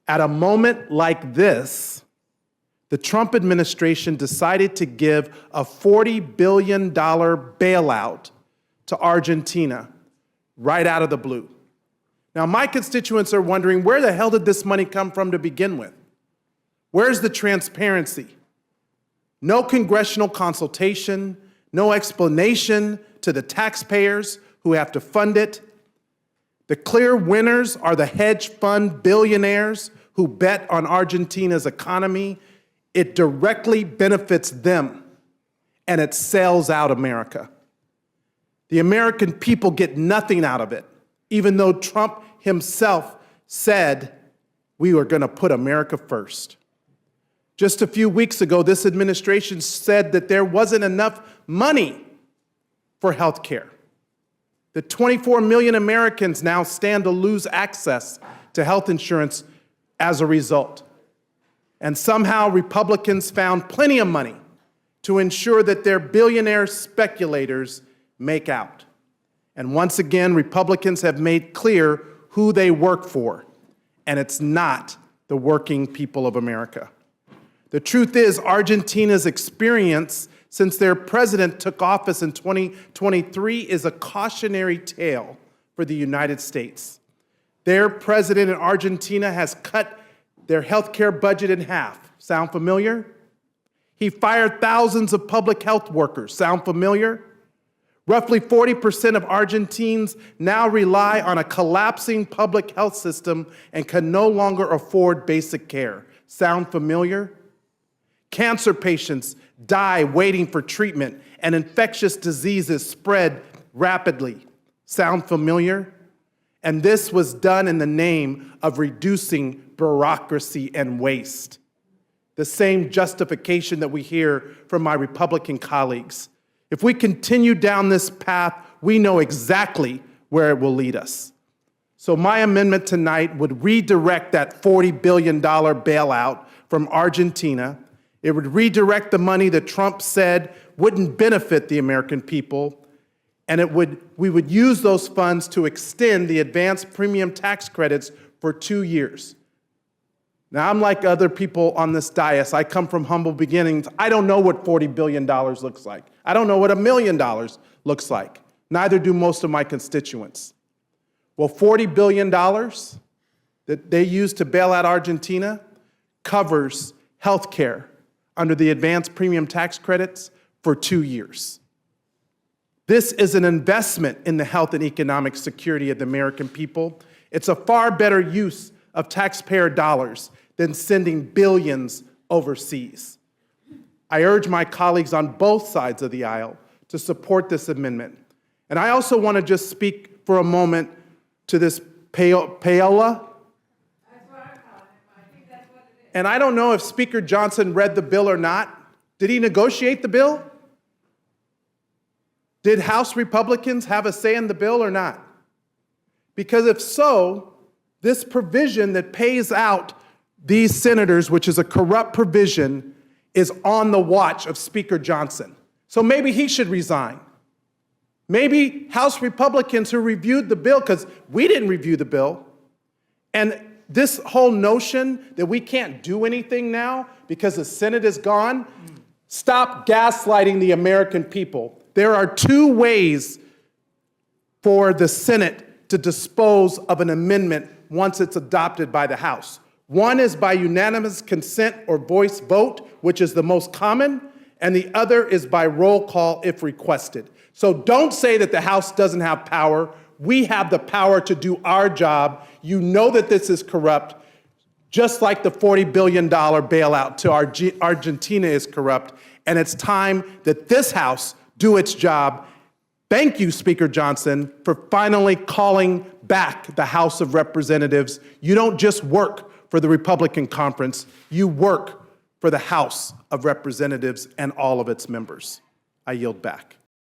At a moment like this, the Trump administration decided to give a $40 billion bailout to Argentina right out of the blue. Now, my constituents are wondering, where the hell did this money come from to begin with? Where's the transparency? No congressional consultation, no explanation to the taxpayers who have to fund it. The clear winners are the hedge fund billionaires who bet on Argentina's economy. It directly benefits them, and it sells out America. The American people get nothing out of it, even though Trump himself said we were going to put America first. Just a few weeks ago, this administration said that there wasn't enough money for health care. The 24 million Americans now stand to lose access to health insurance as a result. And somehow Republicans found plenty of money to ensure that their billionaire speculators make out. And once again, Republicans have made clear who they work for, and it's not the working people of America. The truth is, Argentina's experience since their president took office in 2023 is a cautionary tale for the United States. Their president in Argentina has cut their health care budget in half. Sound familiar? He fired thousands of public health workers. Sound familiar? Roughly 40% of Argentines now rely on a collapsing public health system and can no longer afford basic care. Sound familiar? Cancer patients die waiting for treatment, and infectious diseases spread rapidly. Sound familiar? And this was done in the name of reducing bureaucracy and waste. The same justification that we hear from my Republican colleagues. If we continue down this path, we know exactly where it will lead us. So my amendment tonight would redirect that $40 billion bailout from Argentina. It would redirect the money that Trump said wouldn't benefit the American people, and we would use those funds to extend the advanced premium tax credits for 2 years. Now, I'm like other people on this dais. I come from humble beginnings. I don't know what $40 billion looks like. I don't know what $1 million looks like. Neither do most of my constituents. Well, $40 billion that they use to bail out Argentina covers health care under the advanced premium tax credits for 2 years. This is an investment in the health and economic security of the American people. It's a far better use of taxpayer dollars than sending billions overseas. I urge my colleagues on both sides of the aisle to support this amendment. And I also want to just speak for a moment to this payola. That's what I call it. I think that's what it is. And I don't know if Speaker Johnson read the bill or not. Did he negotiate the bill? Did House Republicans have a say in the bill or not? Because if so, this provision that pays out these senators, which is a corrupt provision, is on the watch of Speaker Johnson. So maybe he should resign. Maybe House Republicans who reviewed the bill, because we didn't review the bill, and this whole notion that we can't do anything now because the Senate is gone, stop gaslighting the American people. There are 2 ways for the Senate to dispose of an amendment once it's adopted by the House. One is by unanimous consent or voice vote, which is the most common, and the other is by roll call if requested. So don't say that the House doesn't have power. We have the power to do our job. You know that this is corrupt, just like the $40 billion bailout to Argentina is corrupt, and it's time that this House do its job. Thank you, Speaker Johnson, for finally calling back the House of Representatives. You don't just work for the Republican conference, you work for the House of Representatives and all of its members. I yield back.